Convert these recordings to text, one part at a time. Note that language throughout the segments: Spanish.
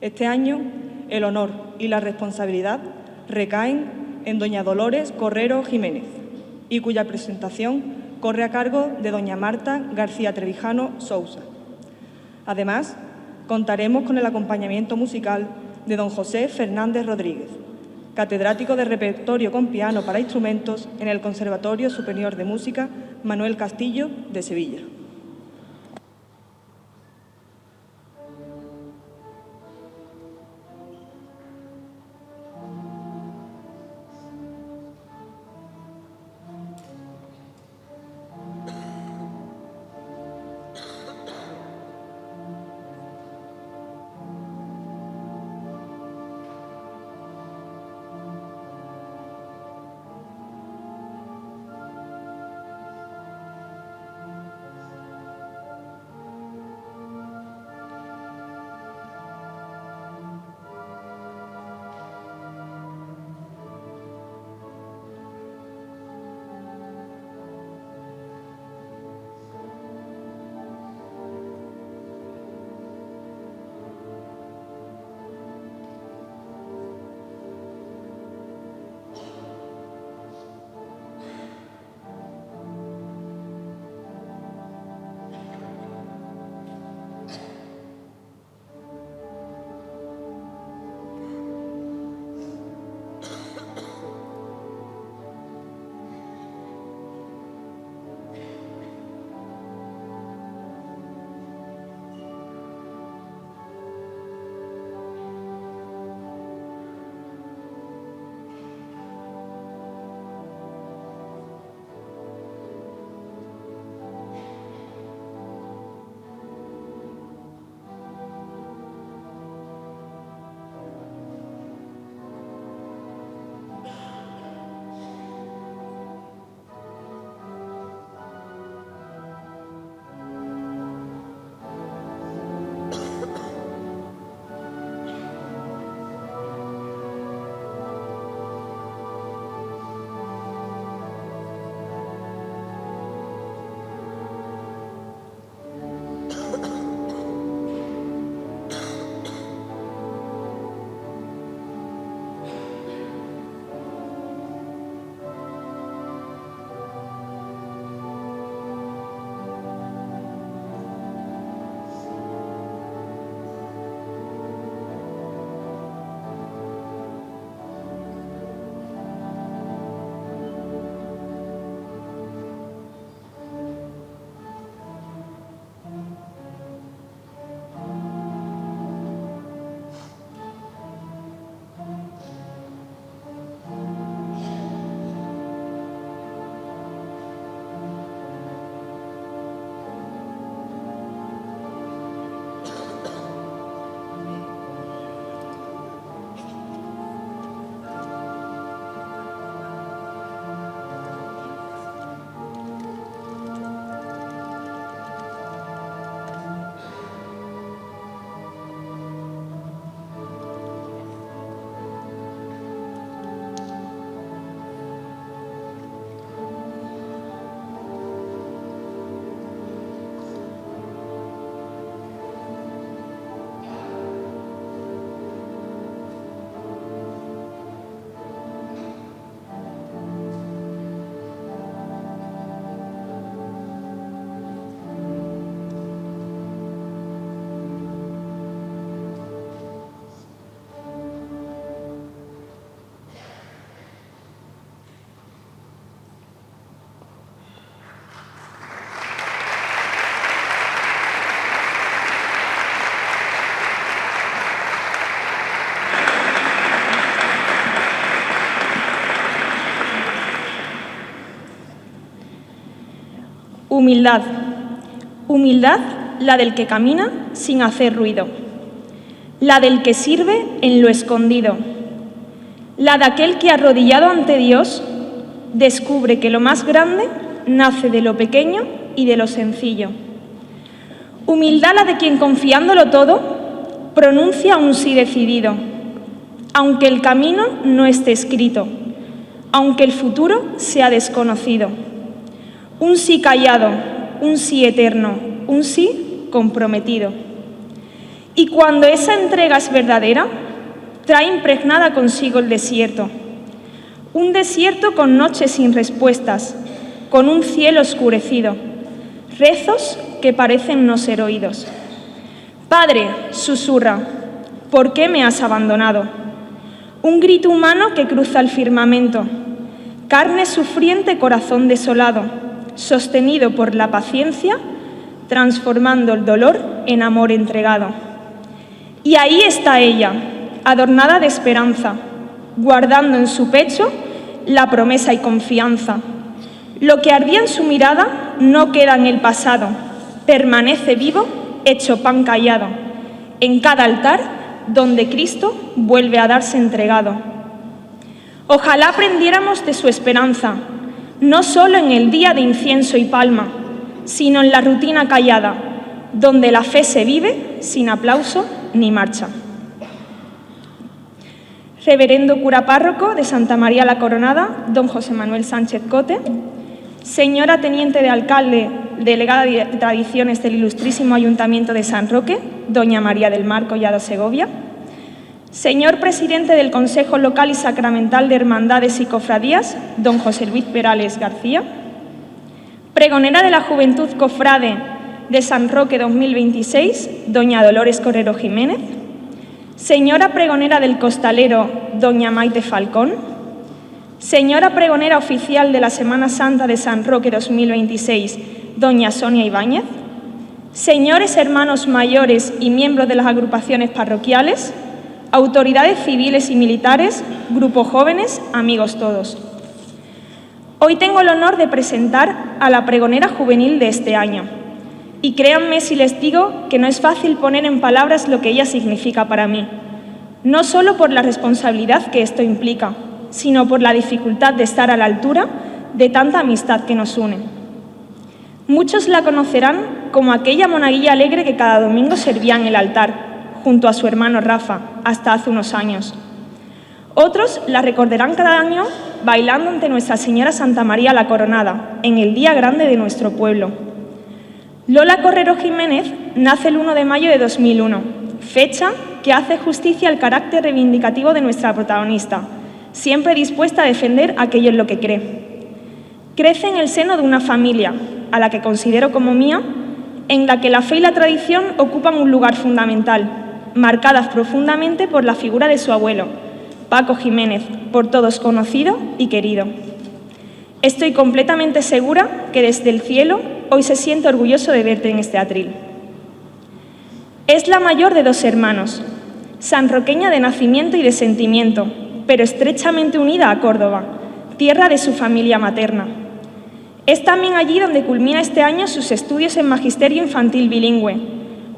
Este año, el honor y la responsabilidad recaen en doña Dolores Correro Jiménez y cuya presentación corre a cargo de doña Marta García Trevijano Sousa. Además, contaremos con el acompañamiento musical de don José Fernández Rodríguez, catedrático de repertorio con piano para instrumentos en el Conservatorio Superior de Música Manuel Castillo de Sevilla. Humildad. Humildad, la del que camina sin hacer ruido, la del que sirve en lo escondido, la de aquel que arrodillado ante Dios descubre que lo más grande nace de lo pequeño y de lo sencillo. Humildad, la de quien confiándolo todo pronuncia un sí decidido, aunque el camino no esté escrito, aunque el futuro sea desconocido. Un sí callado, un sí eterno, un sí comprometido. Y cuando esa entrega es verdadera, trae impregnada consigo el desierto. Un desierto con noches sin respuestas, con un cielo oscurecido, rezos que parecen no ser oídos. Padre, susurra, ¿por qué me has abandonado? Un grito humano que cruza el firmamento, carne sufriente, corazón desolado, sostenido por la paciencia, transformando el dolor en amor entregado. Y ahí está ella, adornada de esperanza, guardando en su pecho la promesa y confianza. Lo que ardía en su mirada no queda en el pasado, permanece vivo, hecho pan callado, en cada altar donde Cristo vuelve a darse entregado. Ojalá aprendiéramos de su esperanza, no solo en el día de incienso y palma, sino en la rutina callada, donde la fe se vive sin aplauso ni marcha. Reverendo cura párroco de Santa María la Coronada, don José Manuel Sánchez Cote. Señora teniente de alcalde, delegada de tradiciones del Ilustrísimo Ayuntamiento de San Roque, doña María del Mar Collado Segovia. Señor presidente del Consejo Local y Sacramental de Hermandades y Cofradías, don José Luis Perales García. Pregonera de la Juventud Cofrade de San Roque 2026, doña Dolores Correro Jiménez. Señora pregonera del Costalero, doña Maite Falcón. Señora pregonera oficial de la Semana Santa de San Roque 2026, doña Sonia Ibáñez. Señores hermanos mayores y miembros de las agrupaciones parroquiales, autoridades civiles y militares, grupos jóvenes, amigos todos. Hoy tengo el honor de presentar a la pregonera juvenil de este año. Y créanme si les digo que no es fácil poner en palabras lo que ella significa para mí, no solo por la responsabilidad que esto implica, sino por la dificultad de estar a la altura de tanta amistad que nos une. Muchos la conocerán como aquella monaguilla alegre que cada domingo servía en el altar, junto a su hermano Rafa, hasta hace unos años. Otros la recordarán cada año bailando ante Nuestra Señora Santa María la Coronada, en el día grande de nuestro pueblo. Lola Correro Jiménez nace el 1 de mayo de 2001, fecha que hace justicia al carácter reivindicativo de nuestra protagonista, siempre dispuesta a defender aquello en lo que cree. Crece en el seno de una familia, a la que considero como mía, en la que la fe y la tradición ocupan un lugar fundamental, marcadas profundamente por la figura de su abuelo, Paco Jiménez, por todos conocido y querido. Estoy completamente segura que desde el cielo hoy se siente orgulloso de verte en este atril. Es la mayor de 2 hermanos, sanroqueña de nacimiento y de sentimiento, pero estrechamente unida a Córdoba, tierra de su familia materna. Es también allí donde culmina este año sus estudios en Magisterio Infantil Bilingüe,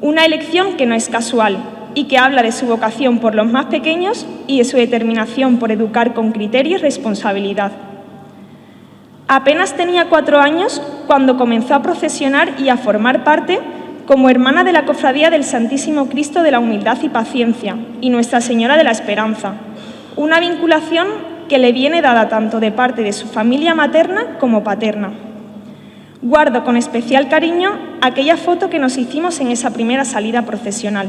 una elección que no es casual y que habla de su vocación por los más pequeños y de su determinación por educar con criterio y responsabilidad. Apenas tenía 4 años cuando comenzó a procesionar y a formar parte como hermana de la Cofradía del Santísimo Cristo de la Humildad y Paciencia y Nuestra Señora de la Esperanza, una vinculación que le viene dada tanto de parte de su familia materna como paterna. Guardo con especial cariño aquella foto que nos hicimos en esa primera salida procesional.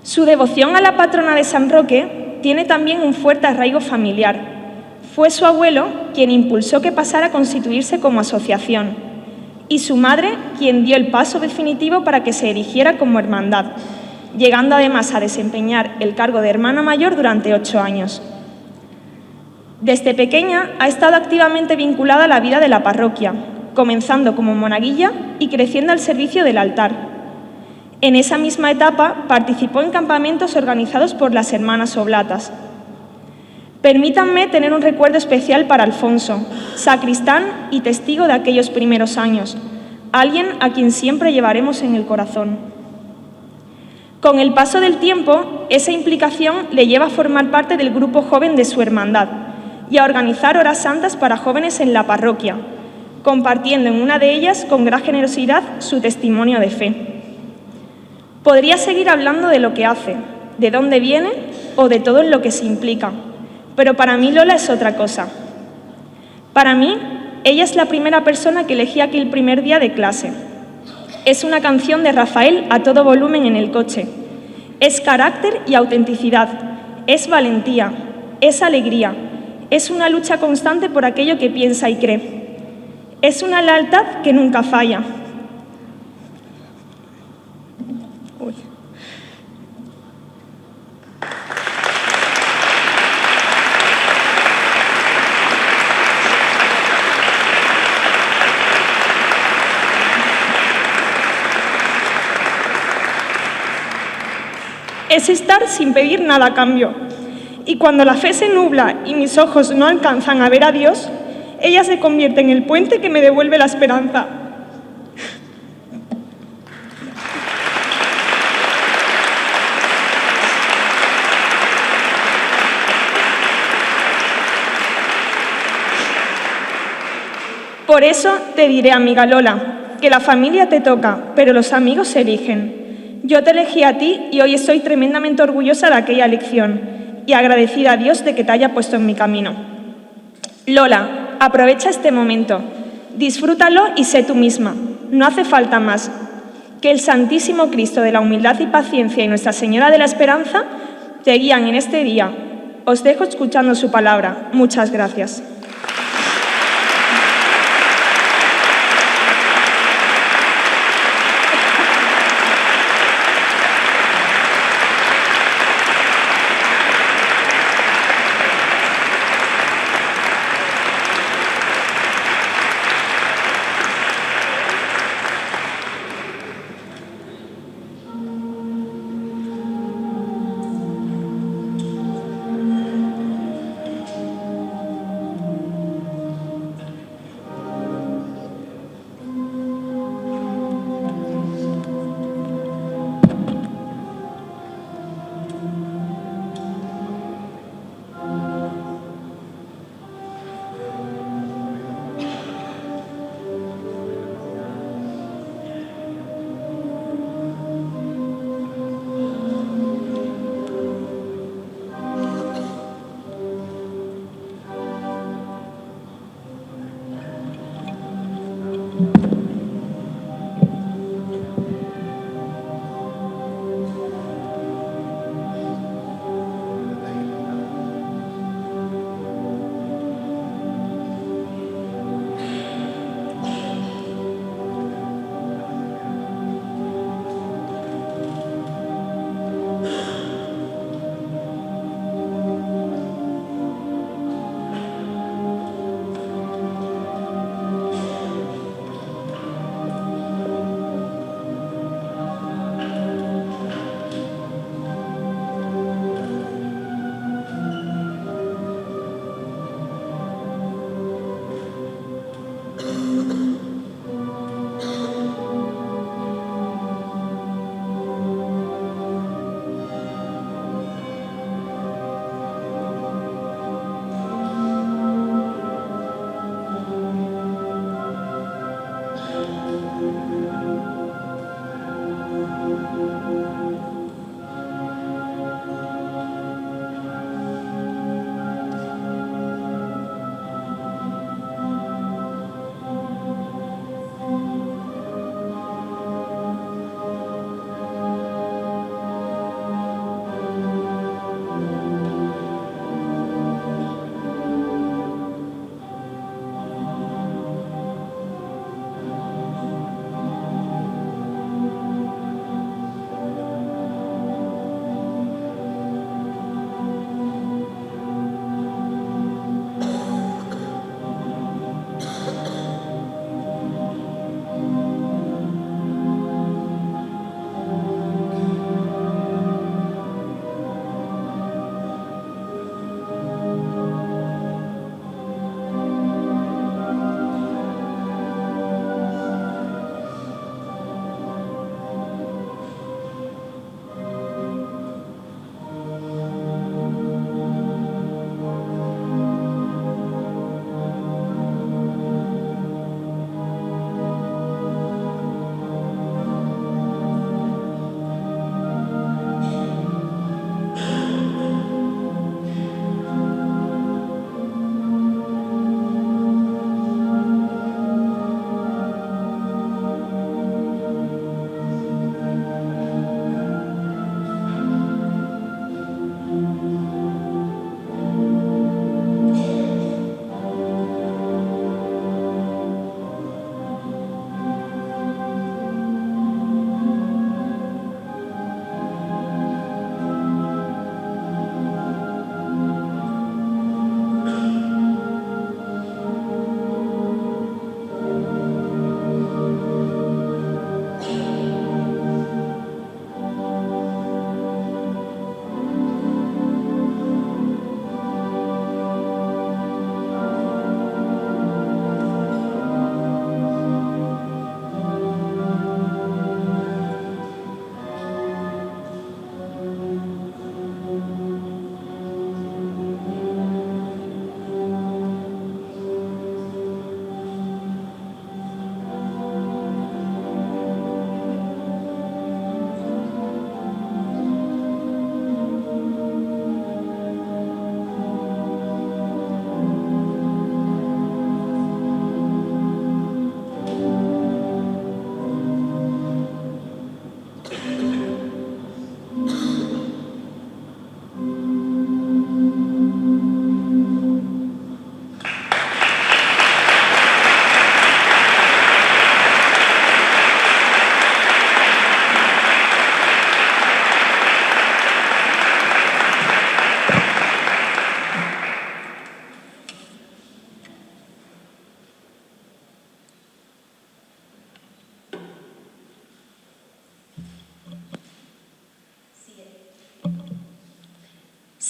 Su devoción a la patrona de San Roque tiene también un fuerte arraigo familiar. Fue su abuelo quien impulsó que pasara a constituirse como asociación y su madre quien dio el paso definitivo para que se erigiera como hermandad, llegando además a desempeñar el cargo de hermana mayor durante 8 años. Desde pequeña ha estado activamente vinculada a la vida de la parroquia, comenzando como monaguilla y creciendo al servicio del altar. En esa misma etapa participó en campamentos organizados por las Hermanas Oblatas. Permítanme tener un recuerdo especial para Alfonso, sacristán y testigo de aquellos primeros años, alguien a quien siempre llevaremos en el corazón. Con el paso del tiempo, esa implicación le lleva a formar parte del grupo joven de su hermandad y a organizar horas santas para jóvenes en la parroquia, compartiendo en una de ellas con gran generosidad su testimonio de fe. Podría seguir hablando de lo que hace, de dónde viene o de todo en lo que se implica, pero para mí Lola es otra cosa. Para mí, ella es la primera persona que elegí aquí el primer día de clase. Es una canción de Rafael a todo volumen en el coche. Es carácter y autenticidad. Es valentía. Es alegría. Es una lucha constante por aquello que piensa y cree. Es una lealtad que nunca falla. Uy. Es estar sin pedir nada a cambio. Y cuando la fe se nubla y mis ojos no alcanzan a ver a Dios, ella se convierte en el puente que me devuelve la esperanza. Por eso te diré, amiga Lola, que la familia te toca, pero los amigos se eligen. Yo te elegí a ti y hoy estoy tremendamente orgullosa de aquella elección y agradecida a Dios de que te haya puesto en mi camino. Lola, aprovecha este momento, disfrútalo y sé tú misma. No hace falta más. Que el Santísimo Cristo de la humildad y paciencia y Nuestra Señora de la Esperanza te guían en este día. Os dejo escuchando su palabra. Muchas gracias.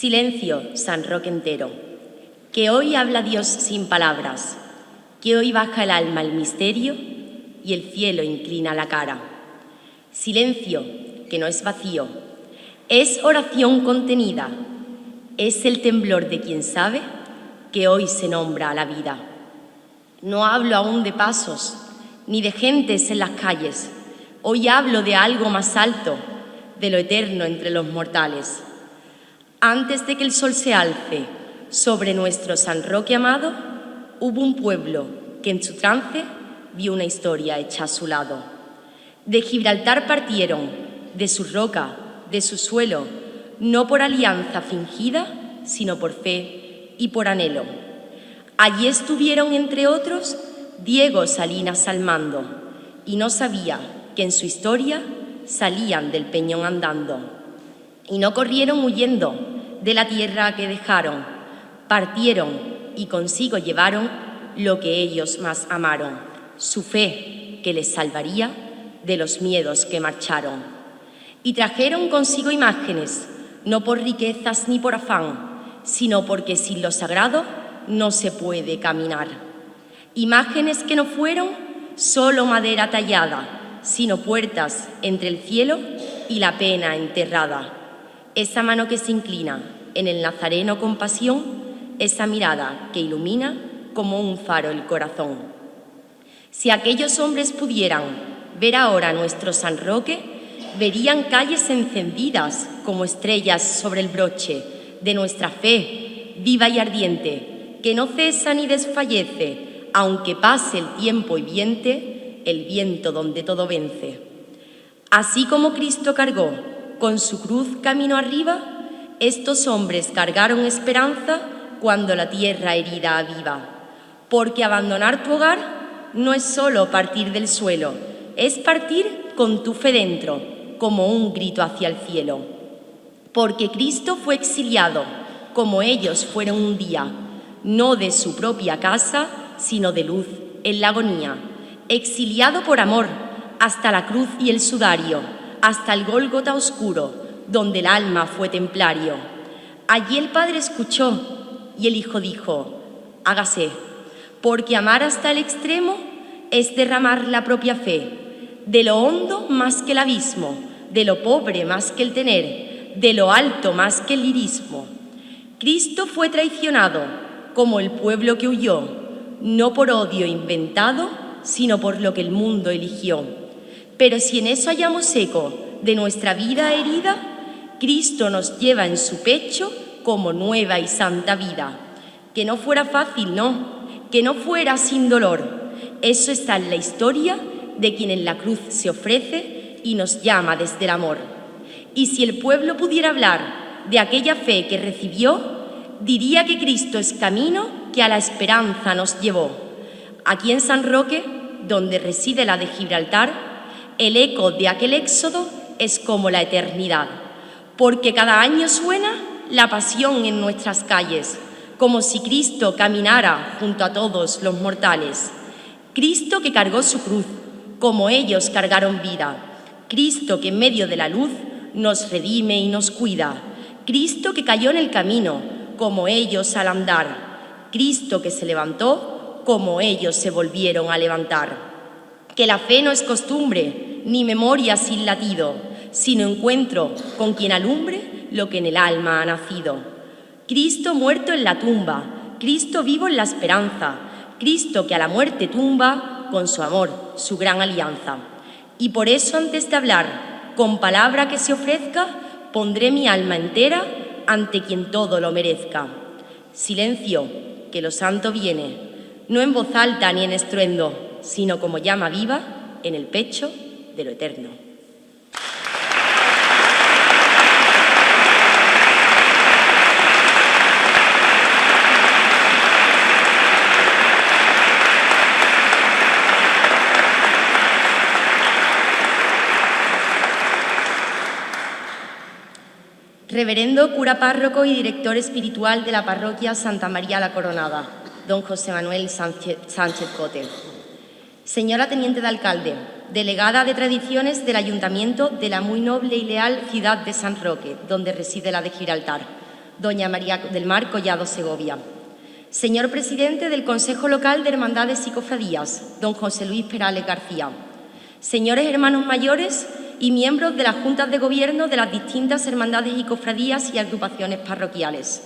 Silencio, San Roque entero, que hoy habla Dios sin palabras, que hoy baja el alma el misterio y el cielo inclina la cara. Silencio, que no es vacío, es oración contenida, es el temblor de quien sabe que hoy se nombra a la vida. No hablo aún de pasos, ni de gentes en las calles, hoy hablo de algo más alto, de lo eterno entre los mortales. Antes de que el sol se alce sobre nuestro San Roque amado, hubo un pueblo que en su trance vio una historia hecha a su lado. De Gibraltar partieron, de su roca, de su suelo, no por alianza fingida, sino por fe y por anhelo. Allí estuvieron, entre otros, Diego Salinas al mando, y no sabía que en su historia salían del peñón andando. Y no corrieron huyendo de la tierra que dejaron, partieron y consigo llevaron lo que ellos más amaron, su fe que les salvaría de los miedos que marcharon. Y trajeron consigo imágenes, no por riquezas ni por afán, sino porque sin lo sagrado no se puede caminar. Imágenes que no fueron solo madera tallada, sino puertas entre el cielo y la pena enterrada. Esa mano que se inclina en el Nazareno con pasión, esa mirada que ilumina como un faro el corazón. Si aquellos hombres pudieran ver ahora nuestro San Roque, verían calles encendidas como estrellas sobre el broche de nuestra fe, viva y ardiente, que no cesa ni desfallece, aunque pase el tiempo y viente, el viento donde todo vence. Así como Cristo cargó con su cruz camino arriba, estos hombres cargaron esperanza cuando la tierra herida aviva. Porque abandonar tu hogar no es solo partir del suelo, es partir con tu fe dentro, como un grito hacia el cielo. Porque Cristo fue exiliado, como ellos fueron un día, no de su propia casa, sino de luz en la agonía. Exiliado por amor, hasta la cruz y el sudario, hasta el Gólgota oscuro, donde el alma fue templario. Allí el Padre escuchó y el Hijo dijo: hágase, porque amar hasta el extremo es derramar la propia fe, de lo hondo más que el abismo, de lo pobre más que el tener, de lo alto más que el lirismo. Cristo fue traicionado como el pueblo que huyó, no por odio inventado, sino por lo que el mundo eligió. Pero si en eso hallamos eco de nuestra vida herida, Cristo nos lleva en su pecho como nueva y santa vida. Que no fuera fácil, no, que no fuera sin dolor. Eso está en la historia de quien en la cruz se ofrece y nos llama desde el amor. Y si el pueblo pudiera hablar de aquella fe que recibió, diría que Cristo es camino que a la esperanza nos llevó. Aquí en San Roque, donde reside la de Gibraltar, el eco de aquel éxodo es como la eternidad, porque cada año suena la pasión en nuestras calles, como si Cristo caminara junto a todos los mortales. Cristo que cargó su cruz, como ellos cargaron vida. Cristo que en medio de la luz nos redime y nos cuida. Cristo que cayó en el camino, como ellos al andar. Cristo que se levantó, como ellos se volvieron a levantar. Que la fe no es costumbre, ni memoria sin latido, sino encuentro con quien alumbre lo que en el alma ha nacido. Cristo muerto en la tumba, Cristo vivo en la esperanza, Cristo que a la muerte tumba con su amor, su gran alianza. Y por eso antes de hablar, con palabra que se ofrezca, pondré mi alma entera ante quien todo lo merezca. Silencio, que lo santo viene, no en voz alta ni en estruendo, sino como llama viva en el pecho de lo eterno. Reverendo cura párroco y director espiritual de la parroquia Santa María la Coronada, don José Manuel Sánchez Cote. Señora Teniente de Alcalde, delegada de Tradiciones del Ayuntamiento de la muy noble y leal ciudad de San Roque, donde reside la de Gibraltar. doña María del Mar Collado Segovia. Señor presidente del Consejo Local de Hermandades y Cofradías, don José Luis Perales García. Señores hermanos mayores y miembros de las juntas de gobierno de las distintas hermandades y cofradías y agrupaciones parroquiales.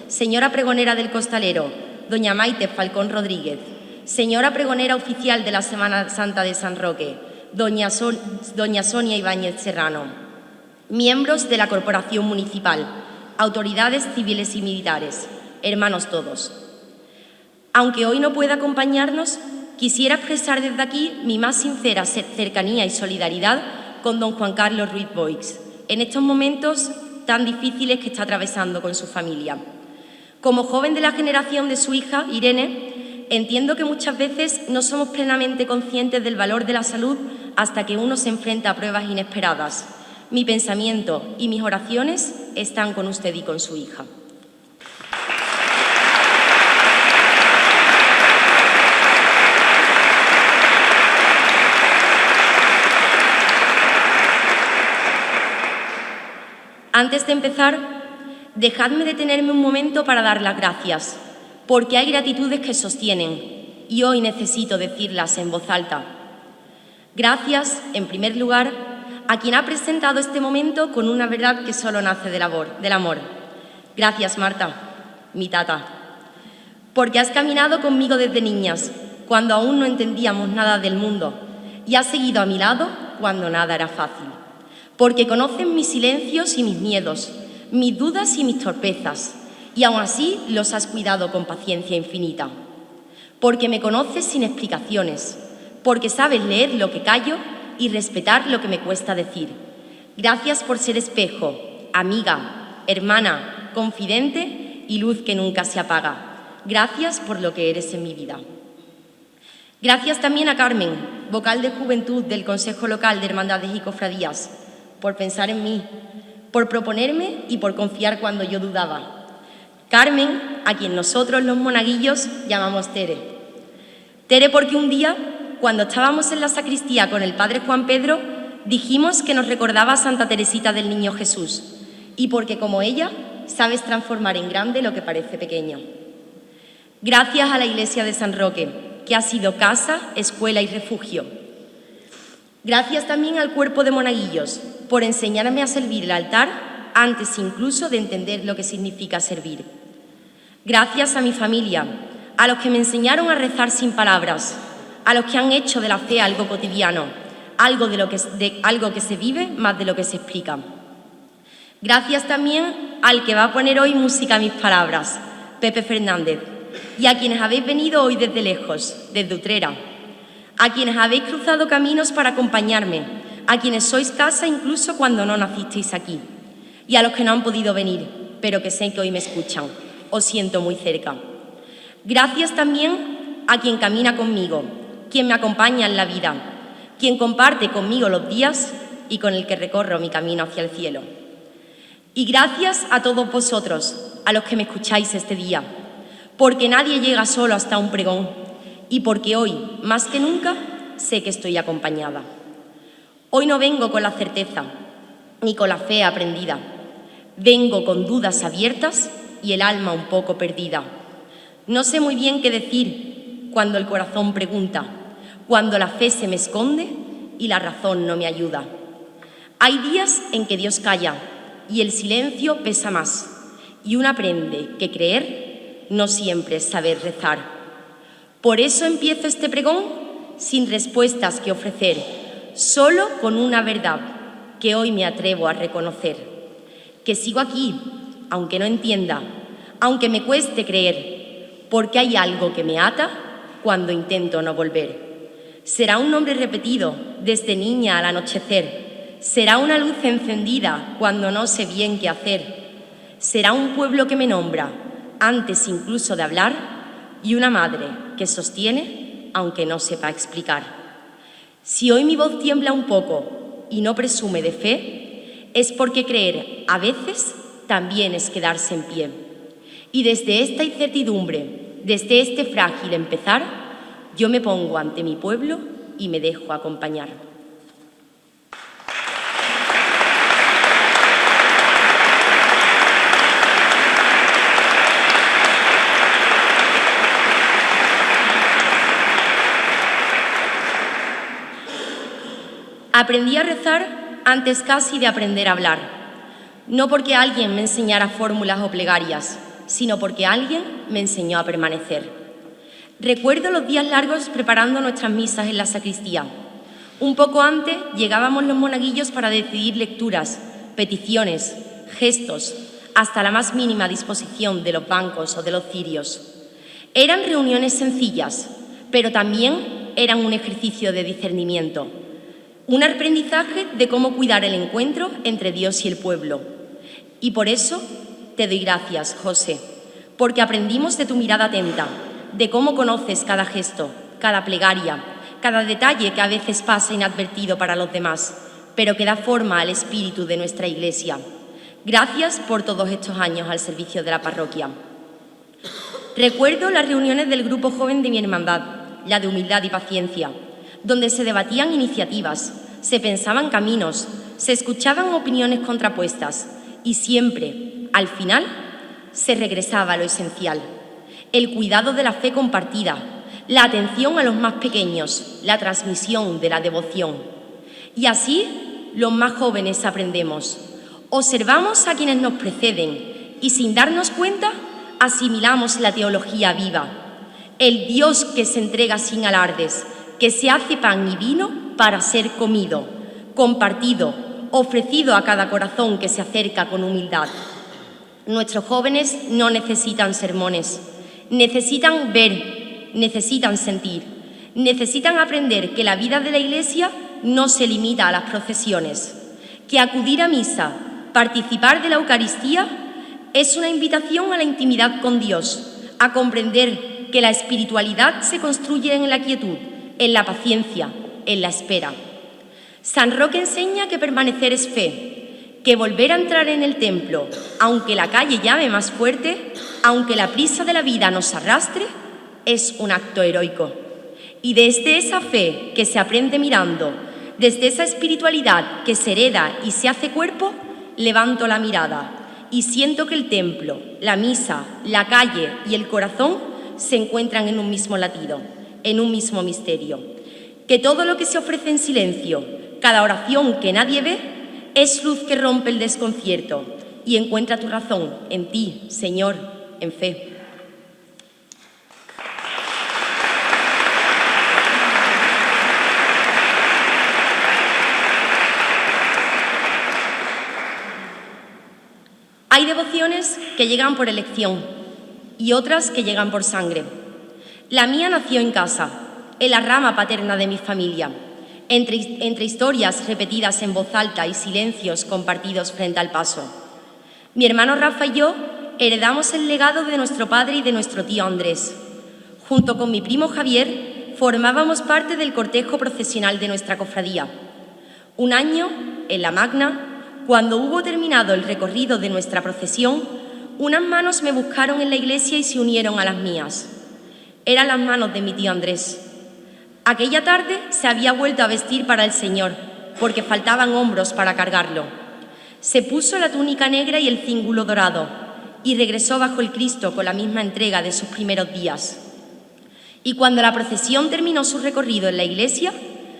Señora pregonera del Costalero, doña Maite Falcón Rodríguez. Señora pregonera oficial de la Semana Santa de San Roque, doña Sonia Ibáñez Serrano. Miembros de la Corporación Municipal, autoridades civiles y militares, hermanos todos. Aunque hoy no pueda acompañarnos, quisiera expresar desde aquí mi más sincera cercanía y solidaridad con don Juan Carlos Ruiz Boix, en estos momentos tan difíciles que está atravesando con su familia. Como joven de la generación de su hija, Irene, entiendo que muchas veces no somos plenamente conscientes del valor de la salud hasta que uno se enfrenta a pruebas inesperadas. Mi pensamiento y mis oraciones están con usted y con su hija. Antes de empezar, dejadme detenerme un momento para dar las gracias, porque hay gratitudes que sostienen y hoy necesito decirlas en voz alta. Gracias, en primer lugar, a quien ha presentado este momento con una verdad que solo nace del amor. Gracias, Marta, mi tata, porque has caminado conmigo desde niñas, cuando aún no entendíamos nada del mundo, y has seguido a mi lado cuando nada era fácil. Porque conoces mis silencios y mis miedos, mis dudas y mis torpezas, y aún así los has cuidado con paciencia infinita. Porque me conoces sin explicaciones, porque sabes leer lo que callo y respetar lo que me cuesta decir. Gracias por ser espejo, amiga, hermana, confidente y luz que nunca se apaga. Gracias por lo que eres en mi vida. Gracias también a Carmen, vocal de Juventud del Consejo Local de Hermandades y Cofradías, por pensar en mí, por proponerme y por confiar cuando yo dudaba. Carmen, a quien nosotros los monaguillos llamamos Tere. Tere porque un día, cuando estábamos en la sacristía con el padre Juan Pedro, dijimos que nos recordaba a Santa Teresita del Niño Jesús, y porque como ella, sabes transformar en grande lo que parece pequeño. Gracias a la Iglesia de San Roque, que ha sido casa, escuela y refugio. Gracias también al cuerpo de monaguillos por enseñarme a servir el altar antes incluso de entender lo que significa servir. Gracias a mi familia, a los que me enseñaron a rezar sin palabras, a los que han hecho de la fe algo cotidiano, algo que se vive más de lo que se explica. Gracias también al que va a poner hoy música a mis palabras, Pepe Fernández, y a quienes habéis venido hoy desde lejos, desde Utrera, a quienes habéis cruzado caminos para acompañarme, a quienes sois casa incluso cuando no nacisteis aquí, y a los que no han podido venir, pero que sé que hoy me escuchan. Os siento muy cerca. Gracias también a quien camina conmigo, quien me acompaña en la vida, quien comparte conmigo los días y con el que recorro mi camino hacia el cielo. Y gracias a todos vosotros, a los que me escucháis este día, porque nadie llega solo hasta un pregón, y porque hoy, más que nunca, sé que estoy acompañada. Hoy no vengo con la certeza, ni con la fe aprendida. Vengo con dudas abiertas y el alma un poco perdida. No sé muy bien qué decir cuando el corazón pregunta, cuando la fe se me esconde y la razón no me ayuda. Hay días en que Dios calla y el silencio pesa más, y uno aprende que creer no siempre es saber rezar. Por eso empiezo este pregón sin respuestas que ofrecer, solo con una verdad que hoy me atrevo a reconocer, que sigo aquí, aunque no entienda, aunque me cueste creer, porque hay algo que me ata cuando intento no volver. Será un nombre repetido desde niña al anochecer, será una luz encendida cuando no sé bien qué hacer, será un pueblo que me nombra antes incluso de hablar y una madre que sostiene aunque no sepa explicar. Si hoy mi voz tiembla un poco y no presume de fe, es porque creer a veces también es quedarse en pie. Y desde esta incertidumbre, desde este frágil empezar, yo me pongo ante mi pueblo y me dejo acompañar. Aprendí a rezar antes casi de aprender a hablar, no porque alguien me enseñara fórmulas o plegarias, sino porque alguien me enseñó a permanecer. Recuerdo los días largos preparando nuestras misas en la sacristía. Un poco antes llegábamos los monaguillos para decidir lecturas, peticiones, gestos, hasta la más mínima disposición de los bancos o de los cirios. Eran reuniones sencillas, pero también eran un ejercicio de discernimiento, un aprendizaje de cómo cuidar el encuentro entre Dios y el pueblo. Y por eso te doy gracias, José, porque aprendimos de tu mirada atenta, de cómo conoces cada gesto, cada plegaria, cada detalle que a veces pasa inadvertido para los demás, pero que da forma al espíritu de nuestra Iglesia. Gracias por todos estos años al servicio de la parroquia. Recuerdo las reuniones del grupo joven de mi hermandad, la de humildad y paciencia, donde se debatían iniciativas, se pensaban caminos, se escuchaban opiniones contrapuestas y siempre, al final, se regresaba a lo esencial: el cuidado de la fe compartida, la atención a los más pequeños, la transmisión de la devoción. Y así, los más jóvenes aprendemos. Observamos a quienes nos preceden y, sin darnos cuenta, asimilamos la teología viva. El Dios que se entrega sin alardes, que se hace pan y vino para ser comido, compartido, ofrecido a cada corazón que se acerca con humildad. Nuestros jóvenes no necesitan sermones, necesitan ver, necesitan sentir, necesitan aprender que la vida de la Iglesia no se limita a las procesiones, que acudir a misa, participar de la Eucaristía, es una invitación a la intimidad con Dios, a comprender que la espiritualidad se construye en la quietud, en la paciencia, en la espera. San Roque enseña que permanecer es fe, que volver a entrar en el templo, aunque la calle llame más fuerte, aunque la prisa de la vida nos arrastre, es un acto heroico. Y desde esa fe que se aprende mirando, desde esa espiritualidad que se hereda y se hace cuerpo, levanto la mirada y siento que el templo, la misa, la calle y el corazón se encuentran en un mismo latido, en un mismo misterio. Que todo lo que se ofrece en silencio, cada oración que nadie ve, es luz que rompe el desconcierto y encuentra tu razón en ti, Señor, en fe. Hay devociones que llegan por elección y otras que llegan por sangre. La mía nació en casa, en la rama paterna de mi familia, entre historias repetidas en voz alta y silencios compartidos frente al paso. Mi hermano Rafa y yo heredamos el legado de nuestro padre y de nuestro tío Andrés. Junto con mi primo Javier, formábamos parte del cortejo procesional de nuestra cofradía. Un año, en la Magna, cuando hubo terminado el recorrido de nuestra procesión, unas manos me buscaron en la iglesia y se unieron a las mías. Eran las manos de mi tío Andrés. Aquella tarde se había vuelto a vestir para el Señor, porque faltaban hombros para cargarlo. Se puso la túnica negra y el cíngulo dorado, y regresó bajo el Cristo con la misma entrega de sus primeros días. Y cuando la procesión terminó su recorrido en la iglesia,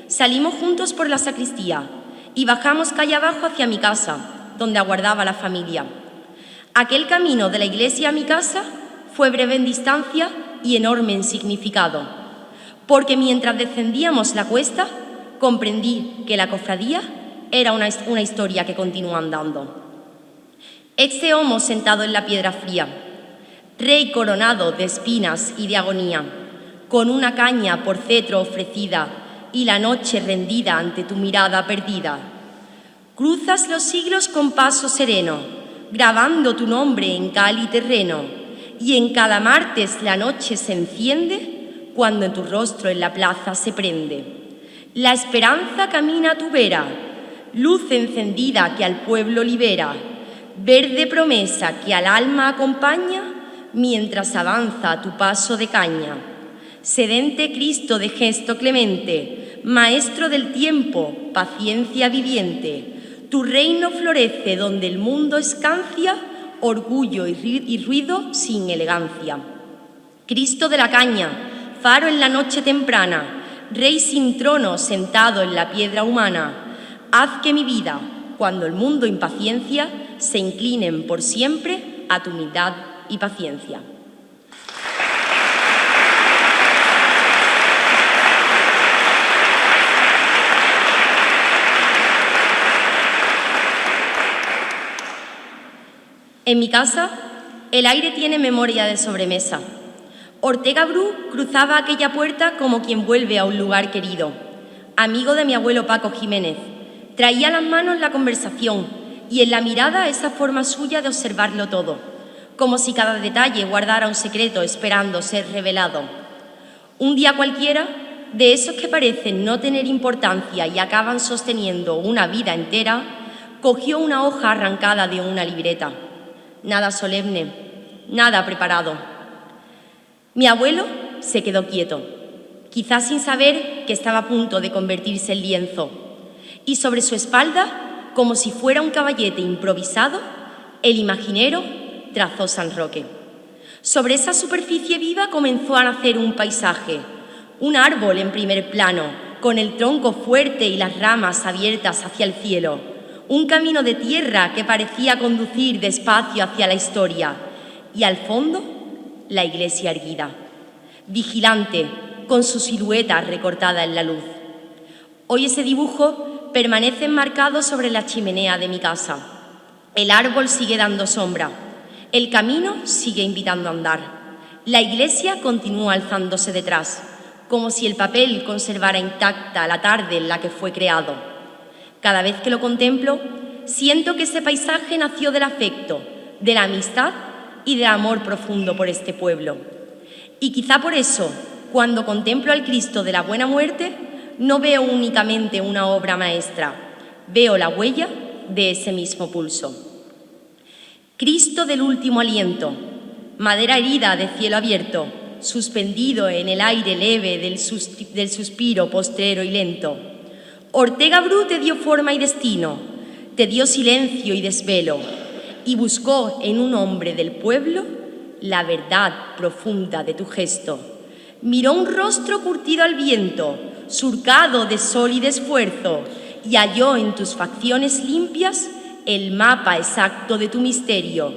salimos juntos por la sacristía y bajamos calle abajo hacia mi casa, donde aguardaba la familia. Aquel camino de la iglesia a mi casa fue breve en distancia y enorme en significado, porque mientras descendíamos la cuesta, comprendí que la cofradía era una historia que continúa andando. Ecce homo sentado en la piedra fría, rey coronado de espinas y de agonía, con una caña por cetro ofrecida y la noche rendida ante tu mirada perdida. Cruzas los siglos con paso sereno, grabando tu nombre en cal y terreno, y en cada martes la noche se enciende cuando en tu rostro en la plaza se prende. La esperanza camina a tu vera, luz encendida que al pueblo libera, verde promesa que al alma acompaña mientras avanza a tu paso de caña. Sedente Cristo de gesto clemente, Maestro del tiempo, paciencia viviente, tu reino florece donde el mundo escancia, orgullo y ruido sin elegancia. Cristo de la caña, faro en la noche temprana, Rey sin trono sentado en la piedra humana, haz que mi vida, cuando el mundo impaciencia, se inclinen por siempre a tu humildad y paciencia. En mi casa, el aire tiene memoria de sobremesa. Ortega Bru cruzaba aquella puerta como quien vuelve a un lugar querido. Amigo de mi abuelo Paco Jiménez, traía en las manos la conversación y en la mirada esa forma suya de observarlo todo, como si cada detalle guardara un secreto esperando ser revelado. Un día cualquiera, de esos que parecen no tener importancia y acaban sosteniendo una vida entera, cogió una hoja arrancada de una libreta. Nada solemne, nada preparado. Mi abuelo se quedó quieto, quizás sin saber que estaba a punto de convertirse en lienzo, y sobre su espalda, como si fuera un caballete improvisado, el imaginero trazó San Roque. Sobre esa superficie viva comenzó a nacer un paisaje, un árbol en primer plano, con el tronco fuerte y las ramas abiertas hacia el cielo, un camino de tierra que parecía conducir despacio hacia la historia, y al fondo, la iglesia erguida, vigilante, con su silueta recortada en la luz. Hoy ese dibujo permanece enmarcado sobre la chimenea de mi casa. El árbol sigue dando sombra, el camino sigue invitando a andar, la iglesia continúa alzándose detrás, como si el papel conservara intacta la tarde en la que fue creado. Cada vez que lo contemplo, siento que ese paisaje nació del afecto, de la amistad y del amor profundo por este pueblo. Y quizá por eso, cuando contemplo al Cristo de la Buena Muerte, no veo únicamente una obra maestra, veo la huella de ese mismo pulso. Cristo del último aliento, madera herida de cielo abierto, suspendido en el aire leve del suspiro postrero y lento. Ortega Bru te dio forma y destino, te dio silencio y desvelo, y buscó en un hombre del pueblo la verdad profunda de tu gesto. Miró un rostro curtido al viento, surcado de sol y de esfuerzo, y halló en tus facciones limpias el mapa exacto de tu misterio.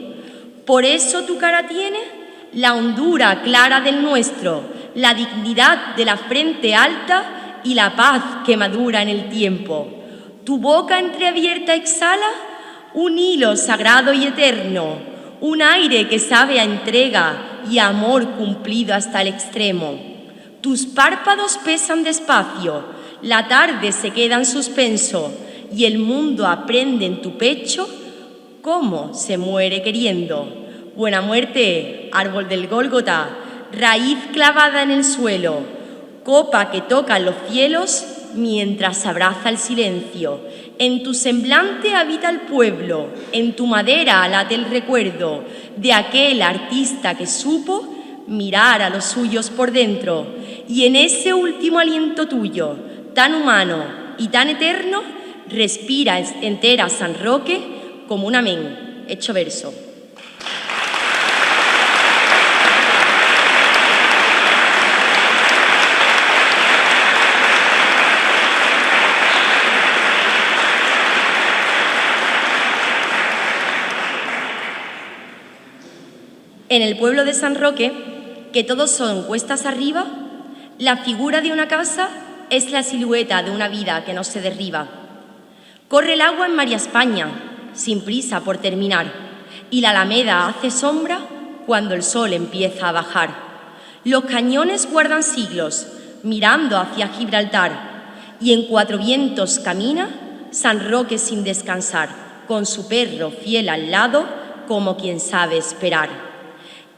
Por eso tu cara tiene la hondura clara del nuestro, la dignidad de la frente alta y la paz que madura en el tiempo. Tu boca entreabierta exhala un hilo sagrado y eterno, un aire que sabe a entrega y a amor cumplido hasta el extremo. Tus párpados pesan despacio, la tarde se queda en suspenso y el mundo aprende en tu pecho cómo se muere queriendo. Buena muerte, árbol del Gólgota, raíz clavada en el suelo, copa que toca los cielos mientras abraza el silencio. En tu semblante habita el pueblo, en tu madera late el recuerdo de aquel artista que supo mirar a los suyos por dentro. Y en ese último aliento tuyo, tan humano y tan eterno, respira entera San Roque como un amén hecho verso. En el pueblo de San Roque, que todos son cuestas arriba, la figura de una casa es la silueta de una vida que no se derriba. Corre el agua en María España, sin prisa por terminar, y la alameda hace sombra cuando el sol empieza a bajar. Los cañones guardan siglos, mirando hacia Gibraltar, y en Cuatro Vientos camina San Roque sin descansar, con su perro fiel al lado, como quien sabe esperar.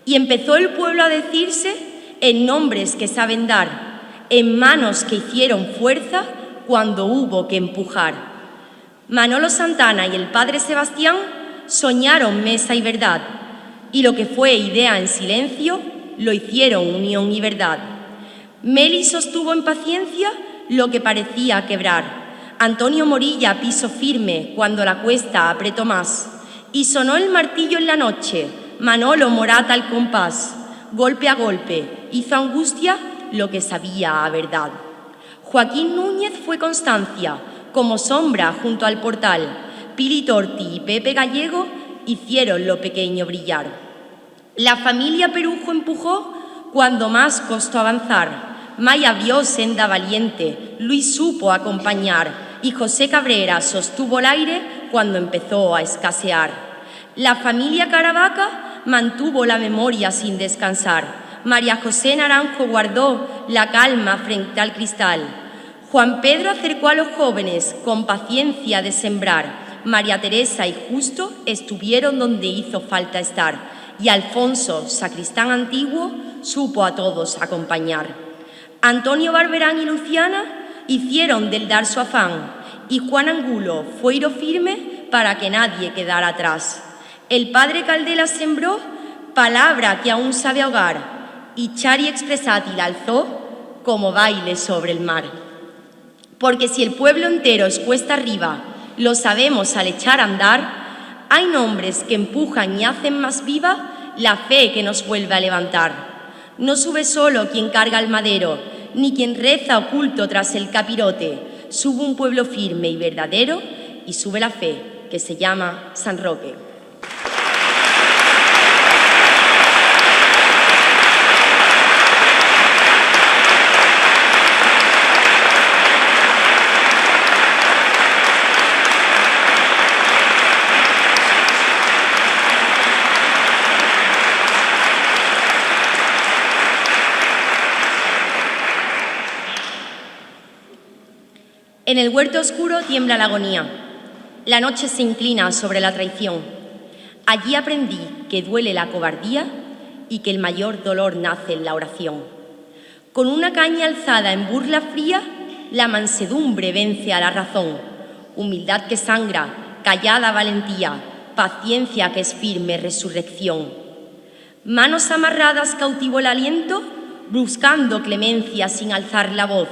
Y empezó el pueblo a decirse en nombres que saben dar, en manos que hicieron fuerza cuando hubo que empujar. Manolo Santana y el padre Sebastián soñaron mesa y verdad, y lo que fue idea en silencio lo hicieron unión y verdad. Meli sostuvo en paciencia lo que parecía quebrar. Antonio Morilla piso firme cuando la cuesta apretó más, y sonó el martillo en la noche. Manolo Morata al compás, golpe a golpe, hizo angustia lo que sabía a verdad. Joaquín Núñez fue constancia, como sombra junto al portal. Pili Torti y Pepe Gallego hicieron lo pequeño brillar. La familia Perujo empujó cuando más costó avanzar. May abrió senda valiente, Luis supo acompañar y José Cabrera sostuvo el aire cuando empezó a escasear. La familia Caravaca mantuvo la memoria sin descansar. María José Naranjo guardó la calma frente al cristal. Juan Pedro acercó a los jóvenes con paciencia de sembrar. María Teresa y Justo estuvieron donde hizo falta estar. Y Alfonso, sacristán antiguo, supo a todos acompañar. Antonio Barberán y Luciana hicieron del dar su afán. Y Juan Angulo fue hilo firme para que nadie quedara atrás. El padre Caldela sembró palabra que aún sabe ahogar. Y Chari Expresátil alzó como baile sobre el mar. Porque si el pueblo entero es cuesta arriba, lo sabemos al echar a andar, hay nombres que empujan y hacen más viva la fe que nos vuelve a levantar. No sube solo quien carga el madero, ni quien reza oculto tras el capirote. Sube un pueblo firme y verdadero y sube la fe que se llama San Roque. En el huerto oscuro tiembla la agonía. La noche se inclina sobre la traición. Allí aprendí que duele la cobardía y que el mayor dolor nace en la oración. Con una caña alzada en burla fría, la mansedumbre vence a la razón. Humildad que sangra, callada valentía, paciencia que es firme resurrección. Manos amarradas cautivo el aliento, buscando clemencia sin alzar la voz.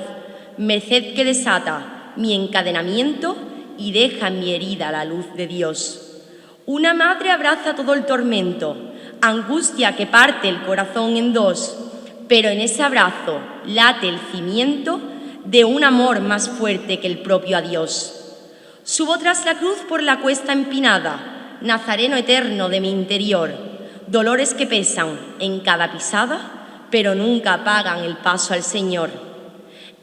Merced que desata mi encadenamiento y deja en mi herida la luz de Dios. Una madre abraza todo el tormento, angustia que parte el corazón en dos, pero en ese abrazo late el cimiento de un amor más fuerte que el propio adiós. Subo tras la cruz por la cuesta empinada, nazareno eterno de mi interior, dolores que pesan en cada pisada, pero nunca apagan el paso al Señor.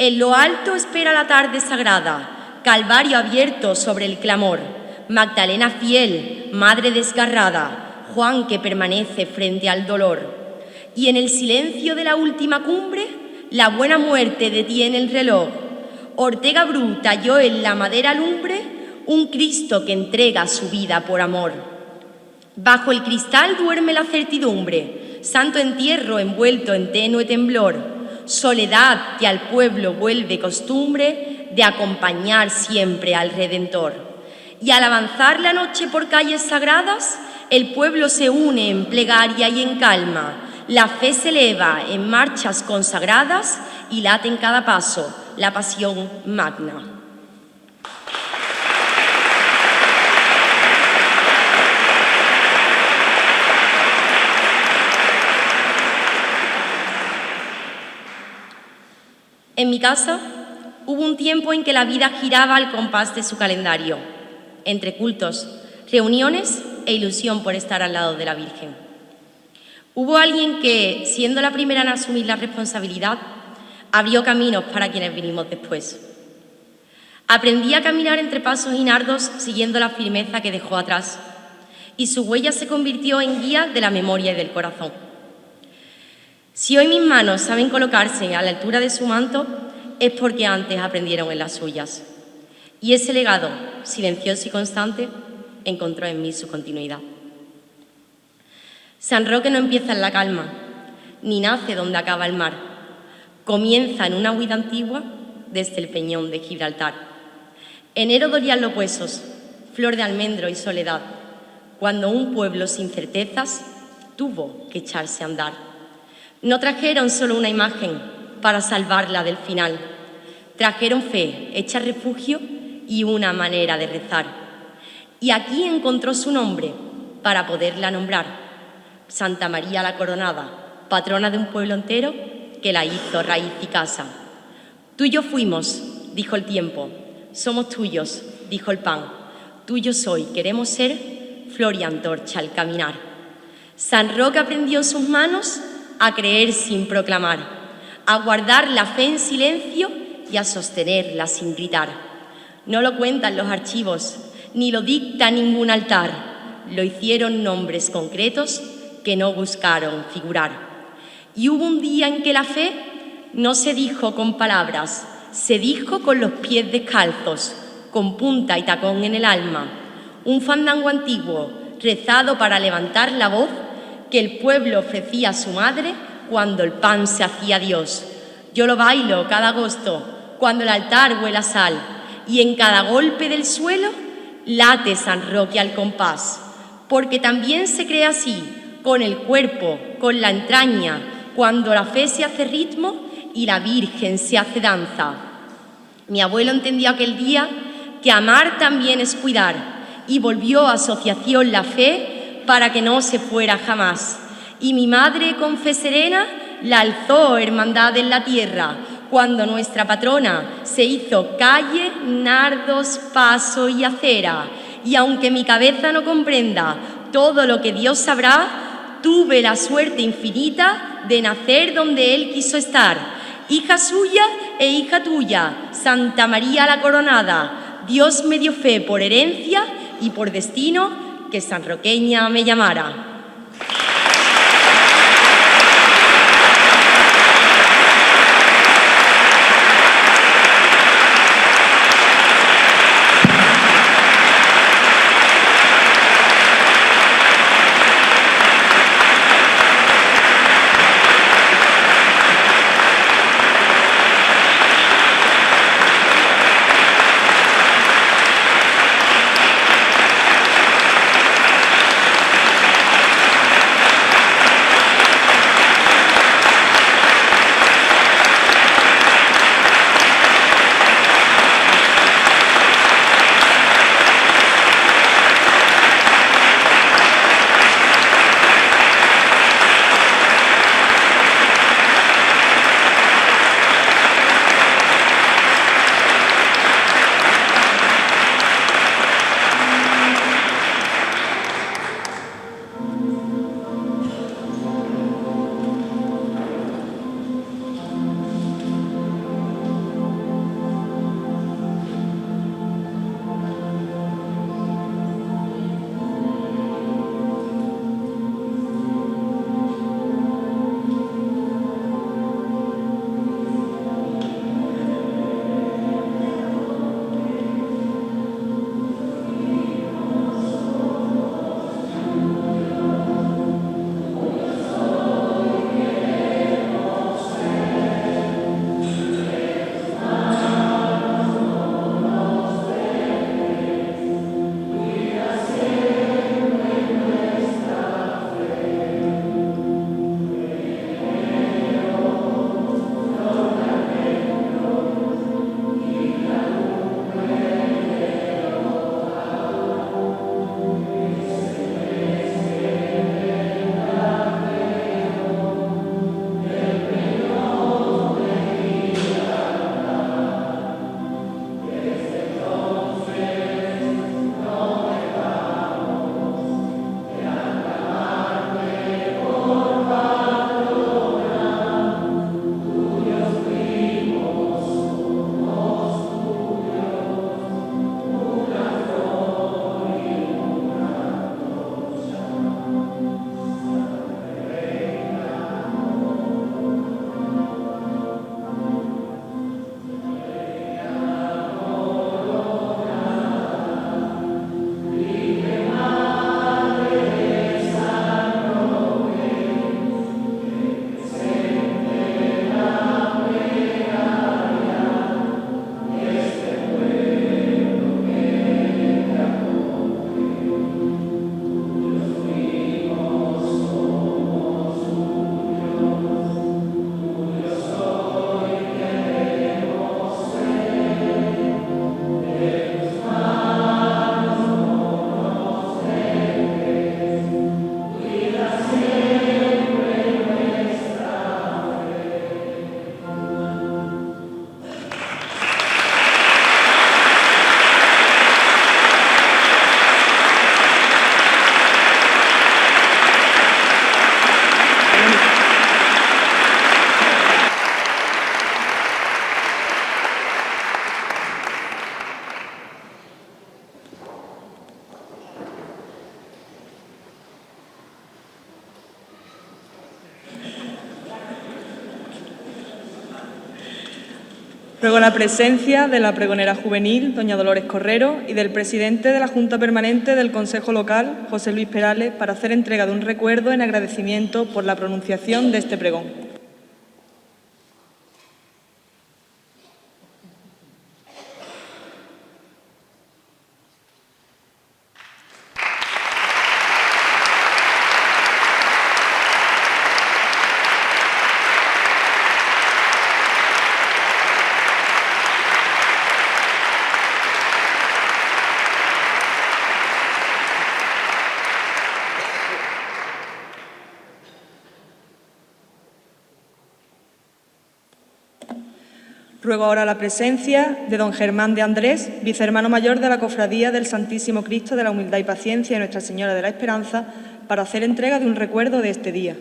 En lo alto espera la tarde sagrada, Calvario abierto sobre el clamor, Magdalena fiel, madre desgarrada, Juan que permanece frente al dolor. Y en el silencio de la última cumbre, la buena muerte detiene el reloj. Ortega Bru talló en la madera lumbre un Cristo que entrega su vida por amor. Bajo el cristal duerme la certidumbre, santo entierro envuelto en tenue temblor. Soledad que al pueblo vuelve costumbre de acompañar siempre al Redentor. Y al avanzar la noche por calles sagradas, el pueblo se une en plegaria y en calma. La fe se eleva en marchas consagradas y late en cada paso la pasión magna. En mi casa hubo un tiempo en que la vida giraba al compás de su calendario, entre cultos, reuniones e ilusión por estar al lado de la Virgen. Hubo alguien que, siendo la primera en asumir la responsabilidad, abrió caminos para quienes vinimos después. Aprendí a caminar entre pasos y nardos siguiendo la firmeza que dejó atrás, y su huella se convirtió en guía de la memoria y del corazón. Si hoy mis manos saben colocarse a la altura de su manto, es porque antes aprendieron en las suyas. Y ese legado, silencioso y constante, encontró en mí su continuidad. San Roque no empieza en la calma, ni nace donde acaba el mar. Comienza en una huida antigua desde el peñón de Gibraltar. Enero dolían los huesos, flor de almendro y soledad, cuando un pueblo sin certezas tuvo que echarse a andar. No trajeron solo una imagen para salvarla del final. Trajeron fe, hecha refugio y una manera de rezar. Y aquí encontró su nombre para poderla nombrar. Santa María la Coronada, patrona de un pueblo entero que la hizo raíz y casa. Tú y yo fuimos, dijo el tiempo, Somos tuyos, dijo el pan. Tuyo soy, queremos ser flor y antorcha al caminar. San Roque aprendió en sus manos a creer sin proclamar, a guardar la fe en silencio y a sostenerla sin gritar. No lo cuentan los archivos, ni lo dicta ningún altar. Lo hicieron nombres concretos que no buscaron figurar. Y hubo un día en que la fe no se dijo con palabras, se dijo con los pies descalzos, con punta y tacón en el alma. Un fandango antiguo, rezado para levantar la voz, que el pueblo ofrecía a su madre cuando el pan se hacía Dios. Yo lo bailo cada agosto, cuando el altar huele a sal, y en cada golpe del suelo late San Roque al compás, porque también se cree así, con el cuerpo, con la entraña, cuando la fe se hace ritmo y la Virgen se hace danza. Mi abuelo entendió aquel día que amar también es cuidar y volvió a asociación la fe para que no se fuera jamás. Y mi madre, con fe serena, la alzó hermandad en la tierra, cuando nuestra patrona se hizo calle, nardos, paso y acera. Y aunque mi cabeza no comprenda todo lo que Dios sabrá, tuve la suerte infinita de nacer donde Él quiso estar. Hija suya e hija tuya, Santa María la Coronada, Dios me dio fe por herencia y por destino que sanroqueña me llamara. Ruego la presencia de la pregonera juvenil, doña Dolores Correro, y del presidente de la Junta Permanente del Consejo Local, José Luis Perales, para hacer entrega de un recuerdo en agradecimiento por la pronunciación de este pregón. Ruego ahora la presencia de don Germán de Andrés, vicehermano mayor de la Cofradía del Santísimo Cristo de la Humildad y Paciencia de Nuestra Señora de la Esperanza, para hacer entrega de un recuerdo de este día.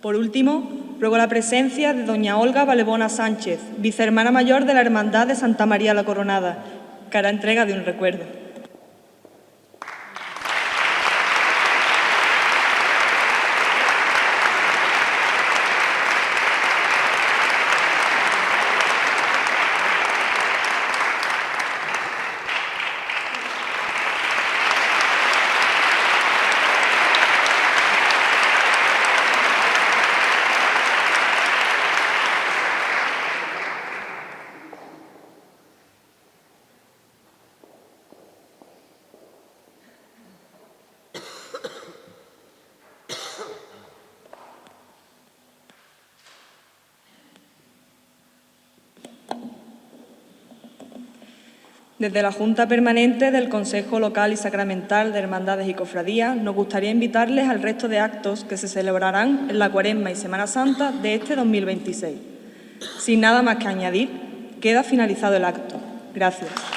Por último, ruego la presencia de doña Olga Valebona Sánchez, vicehermana mayor de la Hermandad de Santa María la Coronada, que hará entrega de un recuerdo. Desde la Junta Permanente del Consejo Local y Sacramental de Hermandades y Cofradías, nos gustaría invitarles al resto de actos que se celebrarán en la Cuaresma y Semana Santa de este 2026. Sin nada más que añadir, queda finalizado el acto. Gracias.